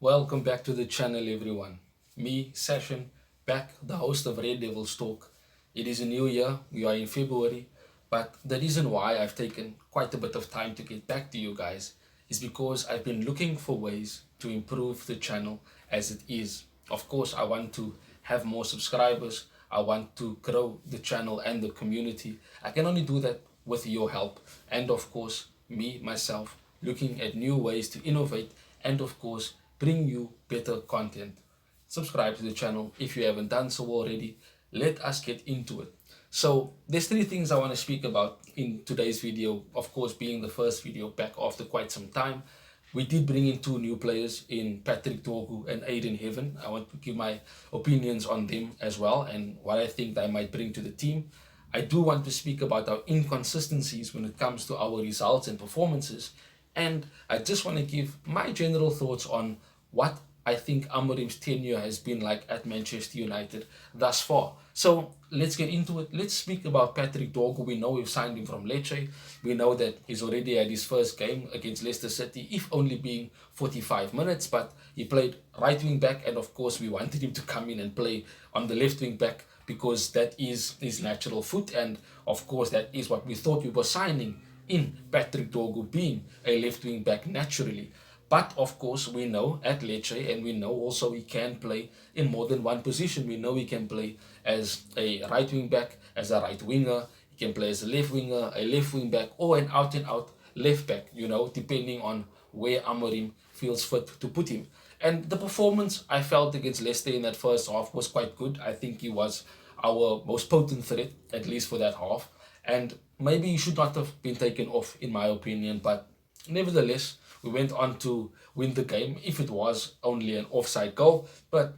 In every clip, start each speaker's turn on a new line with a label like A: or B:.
A: Welcome back to the channel, everyone. Me, Session, back, the host of Red Devils Talk. It is a new year, we are in February, but the reason why I've taken quite a bit of time to get back to you guys is because I've been looking for ways to improve the channel as it is. Of course, I want to have more subscribers, I want to grow the channel and the community. I can only do that with your help, and of course, me, myself, looking at new ways to innovate and, of course, bring you better content. Subscribe to the channel if you haven't done so already. Let us get into it. So there's three things I want to speak about in today's video, of course being the first video back after quite some time. We did bring in two new players in Patrick Dorgu and Aiden Heaven. I want to give my opinions on them as well and what I think they might bring to the team. I do want to speak about our inconsistencies when it comes to our results and performances. And I just want to give my general thoughts on what I think Amorim'S tenure has been like at Manchester United thus far. So let's get into it. Let's speak about Patrick Dorgu. We know we've signed him from Lecce. We know that he's already had his first game against Leicester City, if only being 45 minutes, but he played right wing back, and of course we wanted him to come in and play on the left wing back because that is his natural foot, and of course that is what we thought we were signing in Patrick Dorgu, being a left wing back naturally. But of course, we know at Lecce, and we know also he can play in more than one position. We know he can play as a right wing back, as a right winger. He can play as a left winger, a left wing back, or an out and out left back, depending on where Amorim feels fit to put him. And the performance I felt against Leicester in that first half was quite good. I think he was our most potent threat, at least for that half. And maybe he should not have been taken off, in my opinion, but nevertheless, we went on to win the game, if it was only an offside goal, but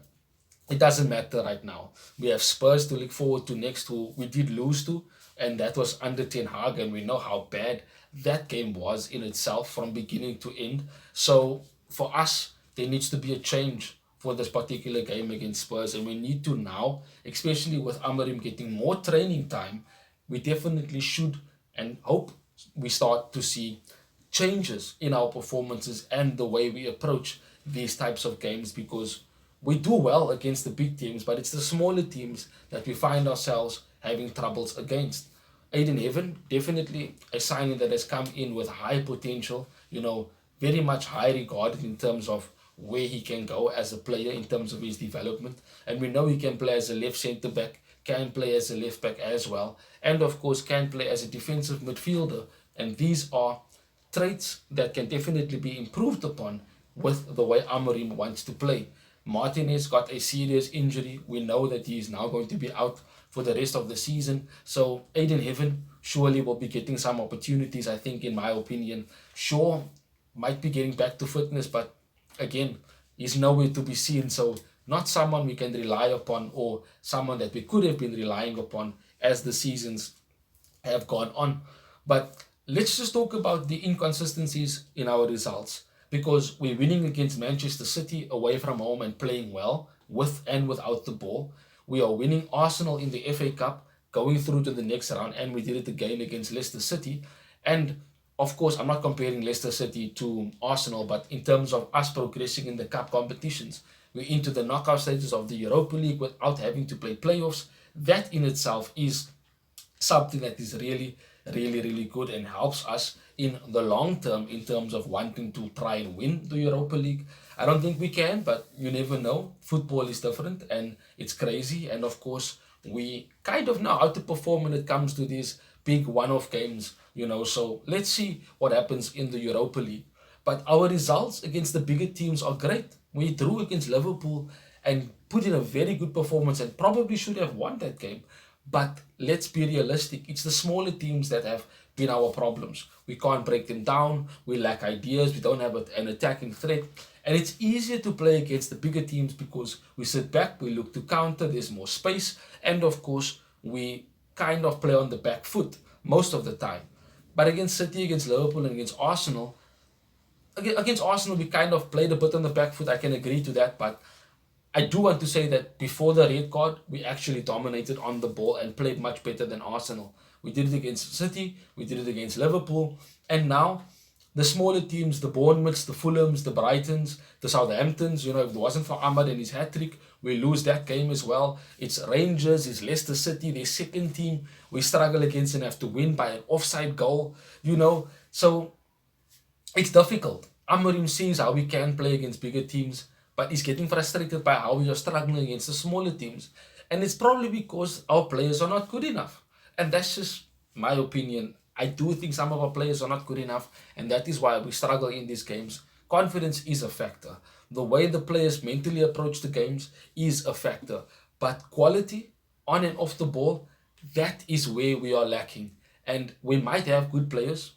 A: it doesn't matter right now. We have Spurs to look forward to next, who we did lose to, and that was under Ten Hag, and we know how bad that game was in itself from beginning to end. So for us, there needs to be a change for this particular game against Spurs, and we need to now, especially with Amorim getting more training time, we definitely should and hope we start to see changes in our performances and the way we approach these types of games, because we do well against the big teams, but it's the smaller teams that we find ourselves having troubles against. Aiden Heaven, definitely a signing that has come in with high potential, very much high regarded in terms of where he can go as a player in terms of his development. And we know he can play as a left centre back, can play as a left back as well, and of course can play as a defensive midfielder. And these are traits that can definitely be improved upon with the way Amorim wants to play. Martinez got a serious injury. We know that he is now going to be out for the rest of the season. So Aiden Heaven surely will be getting some opportunities, I think, in my opinion. Shaw might be getting back to fitness, but again, he's nowhere to be seen. So not someone we can rely upon, or someone that we could have been relying upon as the seasons have gone on. But let's just talk about the inconsistencies in our results, because we're winning against Manchester City away from home and playing well with and without the ball. We are winning Arsenal in the FA Cup, going through to the next round, and we did it again against Leicester City. And of course, I'm not comparing Leicester City to Arsenal, but in terms of us progressing in the cup competitions, we're into the knockout stages of the Europa League without having to play playoffs. That in itself is something that is really, really, really good and helps us in the long term in terms of wanting to try and win the Europa League. I don't think we can, but you never know. Football is different and it's crazy. And of course, we kind of know how to perform when it comes to these big one-off games, So let's see what happens in the Europa League. But our results against the bigger teams are great. We drew against Liverpool and put in a very good performance and probably should have won that game. But let's be realistic. It's the smaller teams that have been our problems. We can't break them down. We lack ideas. We don't have an attacking threat. And it's easier to play against the bigger teams because we sit back, we look to counter, there's more space. And of course, we kind of play on the back foot most of the time. But against City, against Liverpool, and against Arsenal, we kind of played a bit on the back foot. I can agree to that. But I do want to say that before the red card, we actually dominated on the ball and played much better than Arsenal. We did it against City, we did it against Liverpool, and now the smaller teams, the Bournemouths, the Fulhams, the Brightons, the Southamptons, if it wasn't for Ahmad and his hat-trick, we lose that game as well. It's Rangers, it's Leicester City, their second team we struggle against and have to win by an offside goal, So it's difficult. Amorim sees how we can play against bigger teams, but he's getting frustrated by how we are struggling against the smaller teams. And it's probably because our players are not good enough. And that's just my opinion. I do think some of our players are not good enough, and that is why we struggle in these games. Confidence is a factor. The way the players mentally approach the games is a factor. But quality, on and off the ball, that is where we are lacking. And we might have good players,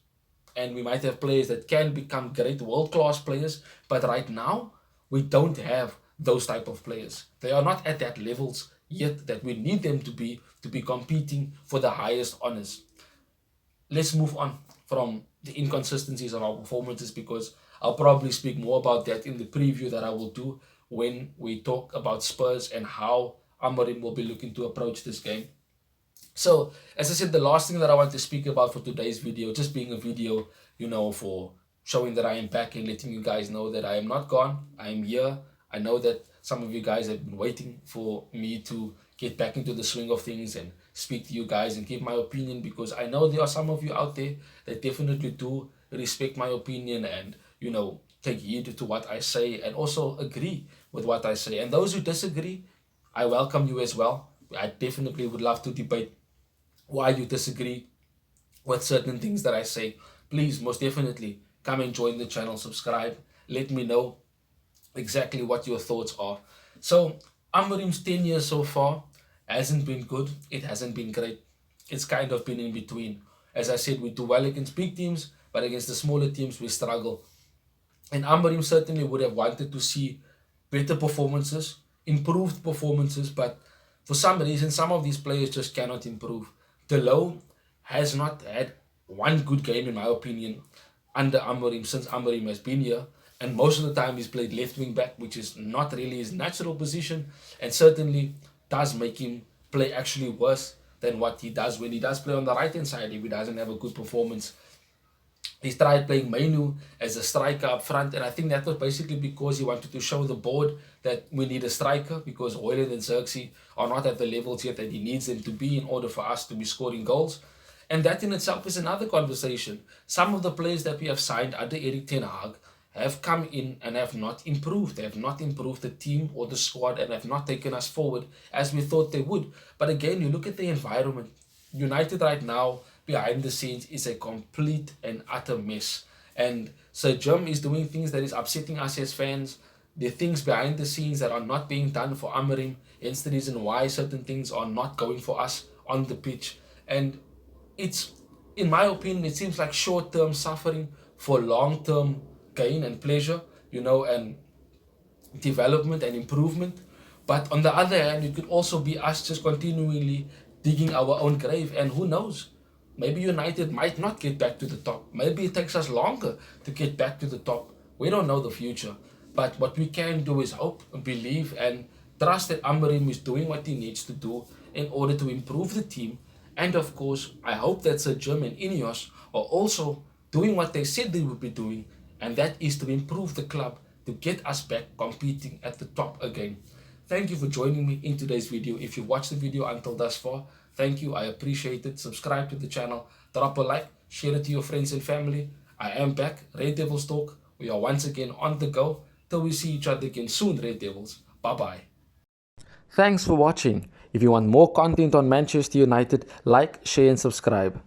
A: and we might have players that can become great world-class players, but right now, we don't have those type of players. They are not at that levels yet that we need them to be competing for the highest honors. Let's move on from the inconsistencies of our performances, because I'll probably speak more about that in the preview that I will do when we talk about Spurs and how Amorim will be looking to approach this game. So, as I said, the last thing that I want to speak about for today's video, just being a video, for showing that I am back and letting you guys know that I am not gone. I am here. I know that some of you guys have been waiting for me to get back into the swing of things and speak to you guys and give my opinion, because I know there are some of you out there that definitely do respect my opinion and, take heed to what I say and also agree with what I say. And those who disagree, I welcome you as well. I definitely would love to debate why you disagree with certain things that I say. Please, most definitely, come and join the channel, subscribe, let me know exactly what your thoughts are. So, Amorim's tenure so far hasn't been good, it hasn't been great. It's kind of been in between. As I said, we do well against big teams, but against the smaller teams, we struggle. And Amorim certainly would have wanted to see better performances, improved performances, but for some reason, some of these players just cannot improve. Delo has not had one good game, in my opinion, under Amorim since Amorim has been here. And most of the time he's played left wing back, which is not really his natural position, and certainly does make him play actually worse than what he does when he does play on the right hand side if he doesn't have a good performance. He's tried playing Mainu as a striker up front, and I think that was basically because he wanted to show the board that we need a striker, because Hoyland and Xerxes are not at the levels yet that he needs them to be in order for us to be scoring goals. And that in itself is another conversation. Some of the players that we have signed under Erik ten Hag have come in and have not improved. They have not improved the team or the squad and have not taken us forward as we thought they would. But again, you look at the environment. United right now, behind the scenes, is a complete and utter mess. And Sir Jim is doing things that is upsetting us as fans. There are things behind the scenes that are not being done for Amorim. Hence the reason why certain things are not going for us on the pitch. And it's, in my opinion, it seems like short-term suffering for long-term gain and pleasure, and development and improvement. But on the other hand, it could also be us just continually digging our own grave. And who knows? Maybe United might not get back to the top. Maybe it takes us longer to get back to the top. We don't know the future. But what we can do is hope, believe, and trust that Amorim is doing what he needs to do in order to improve the team. And of course, I hope that Sir Jim and Ineos are also doing what they said they would be doing, and that is to improve the club to get us back competing at the top again. Thank you for joining me in today's video. If you watched the video until thus far, thank you. I appreciate it. Subscribe to the channel, drop a like, share it to your friends and family. I am back, Red Devils Talk. We are once again on the go. Till we see each other again soon, Red Devils. Bye-bye. Thanks for watching. If you want more content on Manchester United, like, share and subscribe.